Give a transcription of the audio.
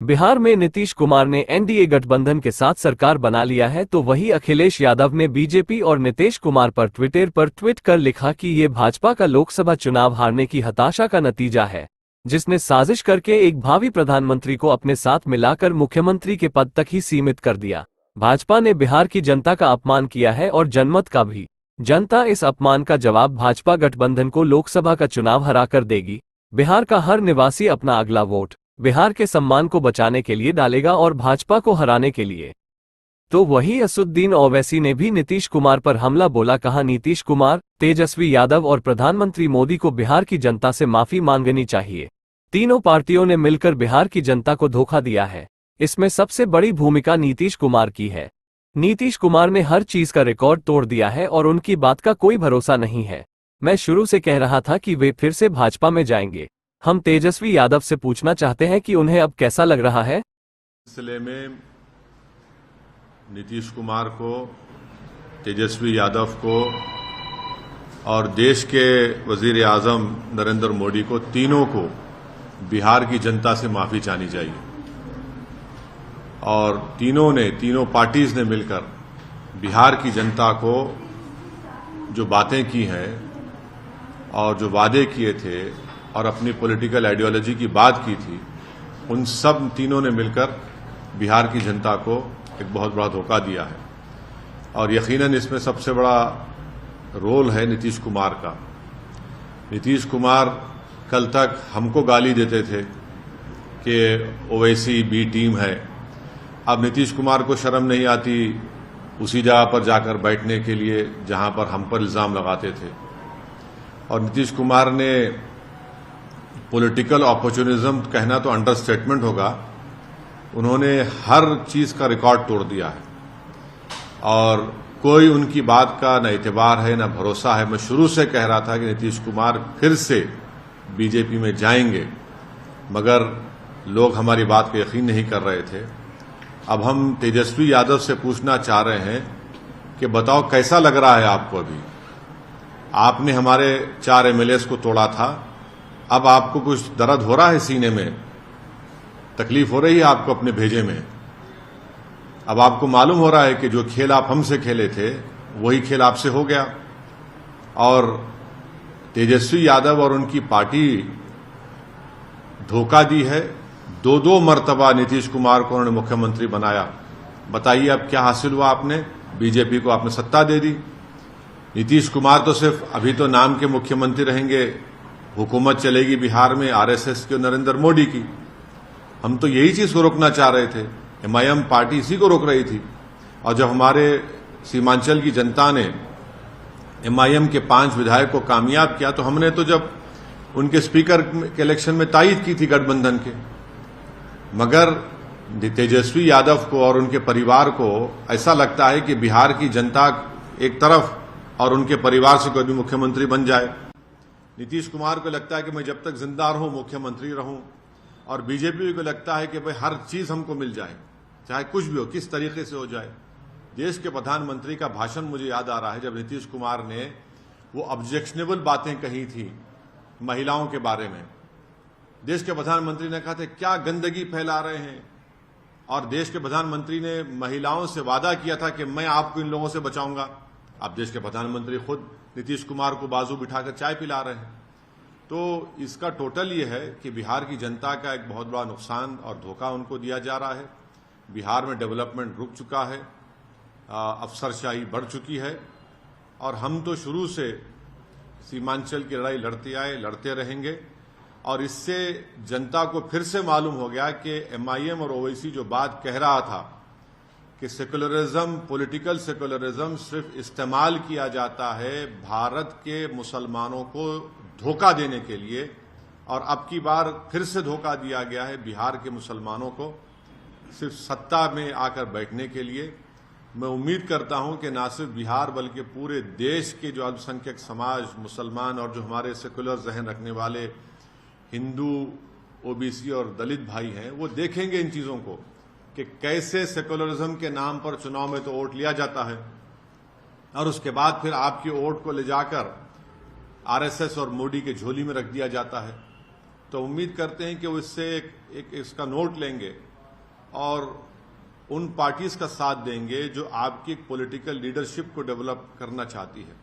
बिहार में नीतीश कुमार ने एनडीए गठबंधन के साथ सरकार बना लिया है, तो वहीं अखिलेश यादव ने बीजेपी और नीतीश कुमार पर ट्विटर पर ट्वीट कर लिखा कि ये भाजपा का लोकसभा चुनाव हारने की हताशा का नतीजा है, जिसने साजिश करके एक भावी प्रधानमंत्री को अपने साथ मिलाकर मुख्यमंत्री के पद तक ही सीमित कर दिया। भाजपा ने बिहार की जनता का अपमान किया है और जनमत का भी। जनता इस अपमान का जवाब भाजपा गठबंधन को लोकसभा का चुनाव हराकर देगी। बिहार का हर निवासी अपना अगला वोट बिहार के सम्मान को बचाने के लिए डालेगा और भाजपा को हराने के लिए। तो वही असदुद्दीन ओवैसी ने भी नीतीश कुमार पर हमला बोला। कहा, नीतीश कुमार, तेजस्वी यादव और प्रधानमंत्री मोदी को बिहार की जनता से माफी मांगनी चाहिए। तीनों पार्टियों ने मिलकर बिहार की जनता को धोखा दिया है। इसमें सबसे बड़ी भूमिका नीतीश कुमार की है। नीतीश कुमार ने हर चीज का रिकॉर्ड तोड़ दिया है और उनकी बात का कोई भरोसा नहीं है। मैं शुरू से कह रहा था कि वे फिर से भाजपा में जाएंगे। हम तेजस्वी यादव से पूछना चाहते हैं कि उन्हें अब कैसा लग रहा है। सिलसिले में नीतीश कुमार को, तेजस्वी यादव को और देश के वजीर आजम नरेंद्र मोदी को, तीनों को बिहार की जनता से माफी चाहनी चाहिए। और तीनों पार्टीज ने मिलकर बिहार की जनता को जो बातें की हैं और जो वादे किए थे और अपनी पॉलिटिकल आइडियोलॉजी की बात की थी, उन सब तीनों ने मिलकर बिहार की जनता को एक बहुत बड़ा धोखा दिया है। और यकीनन इसमें सबसे बड़ा रोल है नीतीश कुमार का। नीतीश कुमार कल तक हमको गाली देते थे कि ओवैसी बी टीम है। अब नीतीश कुमार को शर्म नहीं आती उसी जगह पर जाकर बैठने के लिए जहां पर हम पर इल्जाम लगाते थे। और नीतीश कुमार ने पॉलिटिकल अपॉर्चुनिज्म कहना तो अंडरस्टेटमेंट होगा, उन्होंने हर चीज का रिकॉर्ड तोड़ दिया है और कोई उनकी बात का न एतबार है न भरोसा है। मैं शुरू से कह रहा था कि नीतीश कुमार फिर से बीजेपी में जाएंगे, मगर लोग हमारी बात को यकीन नहीं कर रहे थे। अब हम तेजस्वी यादव से पूछना चाह रहे हैं कि बताओ कैसा लग रहा है आपको। अभी आपने हमारे 4 एमएलएस को तोड़ा था, अब आपको कुछ दर्द हो रहा है सीने में, तकलीफ हो रही है आपको अपने भेजे में। अब आपको मालूम हो रहा है कि जो खेल आप हमसे खेले थे वही खेल आपसे हो गया। और तेजस्वी यादव और उनकी पार्टी धोखा दी है। 2 मर्तबा नीतीश कुमार को उन्होंने मुख्यमंत्री बनाया। बताइए अब क्या हासिल हुआ आपने? बीजेपी को आपने सत्ता दे दी। नीतीश कुमार तो सिर्फ अभी तो नाम के मुख्यमंत्री रहेंगे, हुकूमत चलेगी बिहार में आरएसएस की और नरेंद्र मोदी की। हम तो यही चीज को रोकना चाह रहे थे। एमआईएम पार्टी इसी को रोक रही थी। और जब हमारे सीमांचल की जनता ने एमआईएम के 5 विधायक को कामयाब किया, तो हमने तो जब उनके स्पीकर के इलेक्शन में तायद की थी गठबंधन के। मगर तेजस्वी यादव को और उनके परिवार को ऐसा लगता है कि बिहार की जनता एक तरफ और उनके परिवार से कोई भी मुख्यमंत्री बन जाए। नीतीश कुमार को लगता है कि मैं जब तक जिंदा रहूं मुख्यमंत्री रहूं, और बीजेपी को लगता है कि भाई हर चीज हमको मिल जाए, चाहे कुछ भी हो, किस तरीके से हो जाए। देश के प्रधानमंत्री का भाषण मुझे याद आ रहा है, जब नीतीश कुमार ने वो ऑब्जेक्शनेबल बातें कही थी महिलाओं के बारे में। देश के प्रधानमंत्री ने कहा था क्या गंदगी फैला रहे हैं, और देश के प्रधानमंत्री ने महिलाओं से वादा किया था कि मैं आपको इन लोगों से बचाऊंगा। अब देश के प्रधानमंत्री खुद नीतीश कुमार को बाजू बिठाकर चाय पिला रहे हैं। तो इसका टोटल ये है कि बिहार की जनता का एक बहुत बड़ा नुकसान और धोखा उनको दिया जा रहा है। बिहार में डेवलपमेंट रुक चुका है, अफसरशाही बढ़ चुकी है, और हम तो शुरू से सीमांचल की लड़ाई लड़ते आए, लड़ते रहेंगे। और इससे जनता को फिर से मालूम हो गया कि एमआईएम और ओवैसी जो बात कह रहा था कि सेकुलरिज्म, पॉलिटिकल सेकुलरिज्म सिर्फ इस्तेमाल किया जाता है भारत के मुसलमानों को धोखा देने के लिए, और अब की बार फिर से धोखा दिया गया है बिहार के मुसलमानों को सिर्फ सत्ता में आकर बैठने के लिए। मैं उम्मीद करता हूं कि न सिर्फ बिहार बल्कि पूरे देश के जो अल्पसंख्यक समाज, मुसलमान और जो हमारे सेकुलर जहन रखने वाले हिंदू, ओबीसी और दलित भाई हैं, वो देखेंगे इन चीजों को कि कैसे सेकुलरिज्म के नाम पर चुनाव में तो वोट लिया जाता है और उसके बाद फिर आपकी वोट को ले जाकर आरएसएस और मोदी के झोली में रख दिया जाता है। तो उम्मीद करते हैं कि वो इससे एक इसका नोट लेंगे और उन पार्टीज का साथ देंगे जो आपकी पॉलिटिकल लीडरशिप को डेवलप करना चाहती है।